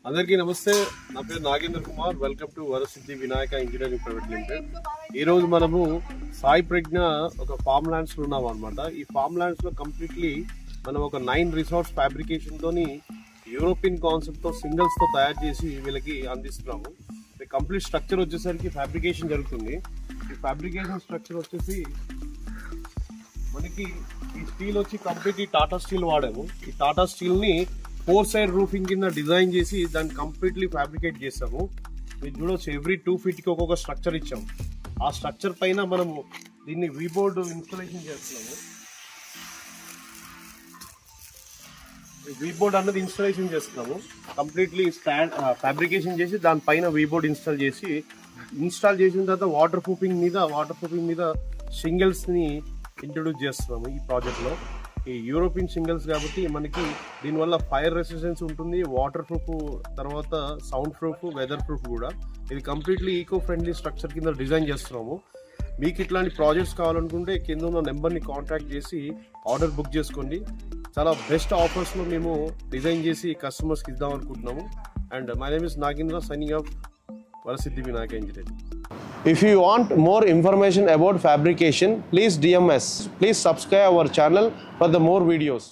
అందరికీ నమస్తే. నా పేరు Nagendra Kumar. Welcome to Varasiddhi Vinayaka engineering private limited. ఈ రోజు మనము సాయి ప్రజ్ఞ ఒక ఫార్మ్ ల్యాండ్స్ లో ఉన్నాం అనమాట. ఈ ఫార్మ్ ల్యాండ్స్ లో కంప్లీట్లీ మనం ఒక 9 రిసార్ట్స్ ఫ్యాబ్రికేషన్ తోని యూరోపియన్ కాన్సెప్ట్ తో సింగిల్స్ తో తయారు చేసి వీళ్ళకి అందిస్తున్నాము. కంప్లీట్ స్ట్రక్చర్ వచ్చేసరికి ఫ్యాబ్రికేషన్ జరుగుతుంది. ఈ ఫ్యాబ్రికేషన్ స్ట్రక్చర్ వచ్చేసి మనకి ఈ స్టీల్ వచ్చి కంప్లీట్ టాటా స్టీల్ వాడాము. ఈ టాటా స్టీల్ ని 4 సైడ్ రూఫింగ్ కింద డిజైన్ చేసి దాన్ని కంప్లీట్లీ ఫ్యాబ్రికేట్ చేస్తాము. మీరు చూడవచ్చు, ఎవ్రీ 2 ఫీట్ కి ఒక్కొక్క స్ట్రక్చర్ ఇచ్చాము. ఆ స్ట్రక్చర్ పైన మనము దీన్ని వీబోర్డ్ ఇన్స్టాలేషన్ చేస్తున్నాము. వీబోర్డ్ అన్నది ఇన్స్టాలేషన్ చేస్తున్నాము. కంప్లీట్లీ స్టాండ్ ఫ్యాబ్రికేషన్ చేసి దానిపైన వీబోర్డ్ ఇన్స్టాల్ చేసిన తర్వాత వాటర్ ప్రూఫింగ్ మీద షింగిల్స్ ని ఇంట్రొడ్యూస్ చేస్తున్నాము. ఈ ప్రాజెక్ట్ లో ఈ యూరోపియన్ సింగిల్స్ కాబట్టి మనకి దీనివల్ల ఫైర్ రెసిస్టెన్స్ ఉంటుంది, వాటర్ ప్రూఫ్, తర్వాత సౌండ్ ప్రూఫ్, వెదర్ ప్రూఫ్ కూడా. ఇది కంప్లీట్లీ ఈకో ఫ్రెండ్లీ స్ట్రక్చర్ కింద డిజైన్ చేస్తున్నాము. మీకు ఇట్లాంటి ప్రాజెక్ట్స్ కావాలనుకుంటే కింద ఉన్న నెంబర్ని కాంటాక్ట్ చేసి ఆర్డర్ బుక్ చేసుకోండి. చాలా బెస్ట్ ఆఫర్స్లో మేము డిజైన్ చేసి కస్టమర్స్కి ఇద్దాం అనుకుంటున్నాము. And my name is Nagendra, signing off Varasiddhi Vinayaka engineering. If you want more information about fabrication, please DM us. Please subscribe our channel for the more videos.